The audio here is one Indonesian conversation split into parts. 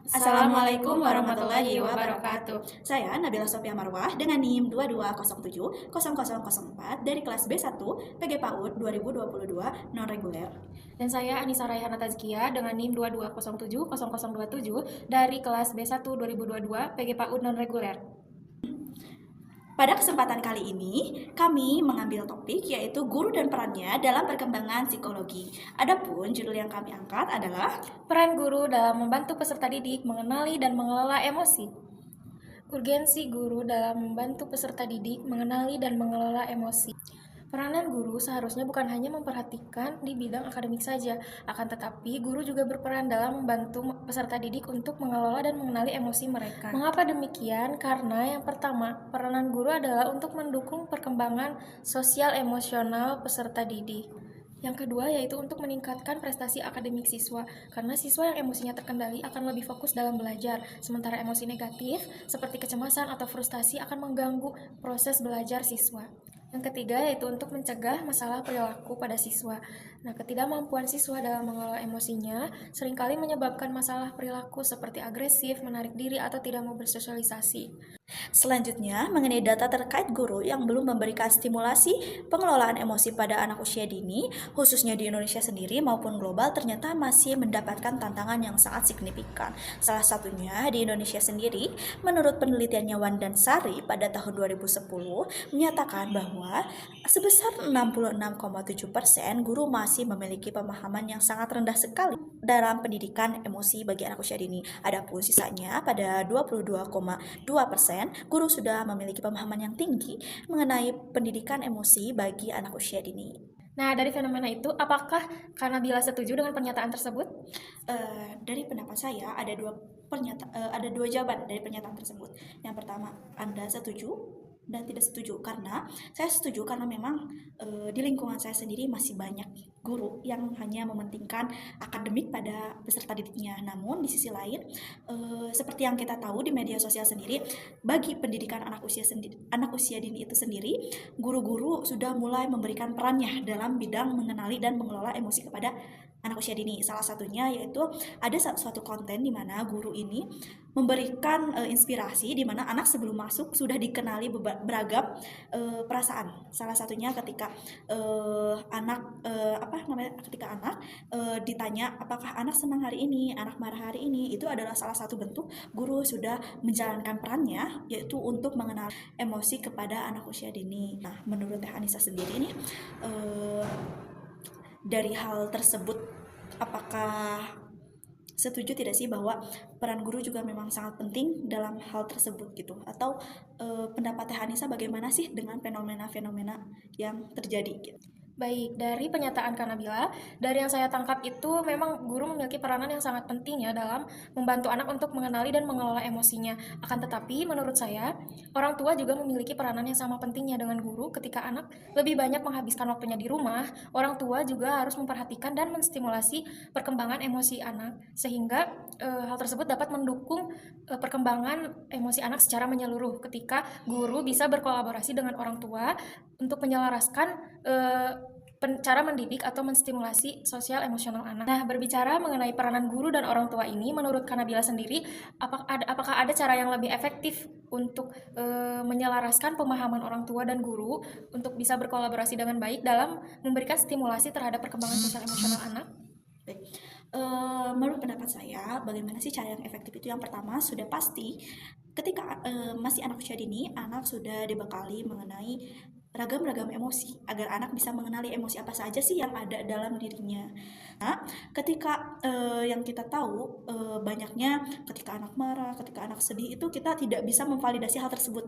Assalamualaikum warahmatullahi wabarakatuh. Saya Nabila Sofia Marwah dengan NIM 22070004 dari kelas B1 PG PAUD 2022 non-reguler. Dan saya Anissa Raihana Tazkia dengan NIM 22070027 dari kelas B1 2022 PG PAUD non-reguler. Pada kesempatan kali ini, kami mengambil topik yaitu guru dan perannya dalam perkembangan psikologi. Adapun judul yang kami angkat adalah Peran guru dalam membantu peserta didik mengenali dan mengelola emosi. Urgensi guru dalam membantu peserta didik mengenali dan mengelola emosi. Peranan guru seharusnya bukan hanya memperhatikan di bidang akademik saja, akan tetapi guru juga berperan dalam membantu peserta didik untuk mengelola dan mengenali emosi mereka. Mengapa demikian? Karena yang pertama, peranan guru adalah untuk mendukung perkembangan sosial emosional peserta didik. Yang kedua yaitu untuk meningkatkan prestasi akademik siswa, karena siswa yang emosinya terkendali akan lebih fokus dalam belajar, sementara emosi negatif seperti kecemasan atau frustasi akan mengganggu proses belajar siswa. Yang ketiga yaitu untuk mencegah masalah perilaku pada siswa. Nah, ketidakmampuan siswa dalam mengelola emosinya seringkali menyebabkan masalah perilaku seperti agresif, menarik diri, atau tidak mau bersosialisasi. selanjutnya mengenai data terkait guru yang belum memberikan stimulasi pengelolaan emosi pada anak usia dini, khususnya di Indonesia sendiri maupun global ternyata masih mendapatkan tantangan yang sangat signifikan. Salah satunya di Indonesia sendiri, menurut penelitiannya Wan dan Sari pada tahun 2010 menyatakan bahwa sebesar 66,7% guru masih memiliki pemahaman yang sangat rendah sekali dalam pendidikan emosi bagi anak usia dini. Adapun sisanya pada 22,2% guru sudah memiliki pemahaman yang tinggi mengenai pendidikan emosi bagi anak usia dini. Nah, dari fenomena itu, apakah Kanabila setuju dengan pernyataan tersebut? Dari pendapat saya ada dua jawaban dari pernyataan tersebut. Yang pertama, Anda setuju dan tidak setuju, karena saya setuju karena memang di lingkungan saya sendiri masih banyak guru yang hanya mementingkan akademik pada peserta didiknya. Namun di sisi lain, seperti yang kita tahu di media sosial sendiri, bagi pendidikan anak usia dini itu sendiri, guru-guru sudah mulai memberikan perannya dalam bidang mengenali dan mengelola emosi kepada anak usia dini. Salah satunya yaitu ada suatu konten di mana guru ini memberikan inspirasi di mana anak sebelum masuk sudah dikenali beragam perasaan. Salah satunya ketika ketika anak ditanya apakah anak senang hari ini, anak marah hari ini, itu adalah salah satu bentuk guru sudah menjalankan perannya yaitu untuk mengenal emosi kepada anak usia dini. Nah, menurut Teh Anissa sendiri nih, dari hal tersebut, apakah setuju tidak sih bahwa peran guru juga memang sangat penting dalam hal tersebut gitu? Atau pendapat Teh Anissa bagaimana sih dengan fenomena-fenomena yang terjadi gitu? Baik, dari pernyataan Kanabila, dari yang saya tangkap itu memang guru memiliki peranan yang sangat penting ya dalam membantu anak untuk mengenali dan mengelola emosinya. Akan tetapi, menurut saya, orang tua juga memiliki peranan yang sama pentingnya dengan guru ketika anak lebih banyak menghabiskan waktunya di rumah. Orang tua juga harus memperhatikan dan menstimulasi perkembangan emosi anak, sehingga hal tersebut dapat mendukung perkembangan emosi anak secara menyeluruh ketika guru bisa berkolaborasi dengan orang tua untuk menyelaraskan cara mendidik atau menstimulasi sosial emosional anak. Nah, berbicara mengenai peranan guru dan orang tua ini, menurut Kanabila sendiri, apakah ada cara yang lebih efektif untuk menyelaraskan pemahaman orang tua dan guru untuk bisa berkolaborasi dengan baik dalam memberikan stimulasi terhadap perkembangan sosial emosional anak? Baik. Menurut pendapat saya, bagaimana sih cara yang efektif itu? Yang pertama, sudah pasti ketika masih anak usia dini, anak sudah dibekali mengenai ragam-ragam emosi agar anak bisa mengenali emosi apa saja sih yang ada dalam dirinya. Nah, ketika yang kita tahu banyaknya ketika anak marah, ketika anak sedih itu kita tidak bisa memvalidasi hal tersebut.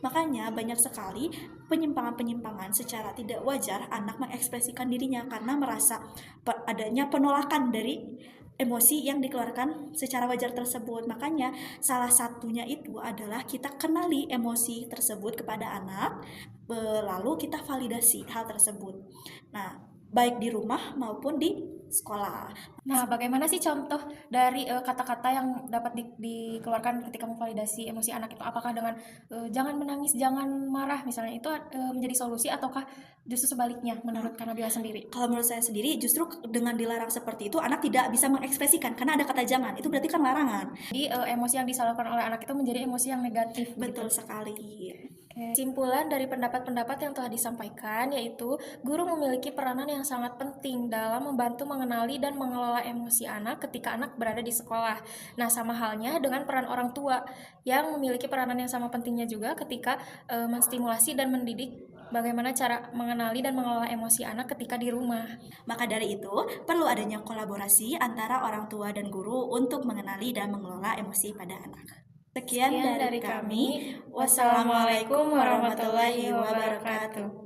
Makanya banyak sekali penyimpangan-penyimpangan secara tidak wajar anak mengekspresikan dirinya karena merasa adanya penolakan dari emosi yang dikeluarkan secara wajar tersebut. Makanya salah satunya itu adalah kita kenali emosi tersebut kepada anak, lalu kita validasi hal tersebut. Nah, baik di rumah maupun di sekolah. Nah, bagaimana sih contoh dari kata-kata yang dapat dikeluarkan ketika memvalidasi emosi anak itu? Apakah dengan jangan menangis, jangan marah, misalnya itu menjadi solusi, ataukah justru sebaliknya menurut Kak Nabila sendiri? Kalau menurut saya sendiri, justru dengan dilarang seperti itu, anak tidak bisa mengekspresikan karena ada kata jangan. Itu berarti kan larangan. Jadi emosi yang disalurkan oleh anak itu menjadi emosi yang negatif. Betul Begitu. sekali. Kesimpulan dari pendapat-pendapat yang telah disampaikan yaitu guru memiliki peranan yang sangat penting dalam membantu mengenali dan mengelola emosi anak ketika anak berada di sekolah. Nah, sama halnya dengan peran orang tua yang memiliki peranan yang sama pentingnya juga ketika menstimulasi dan mendidik bagaimana cara mengenali dan mengelola emosi anak ketika di rumah. Maka dari itu, perlu adanya kolaborasi antara orang tua dan guru untuk mengenali dan mengelola emosi pada anak. Sekian dari kami. Wassalamualaikum warahmatullahi wabarakatuh.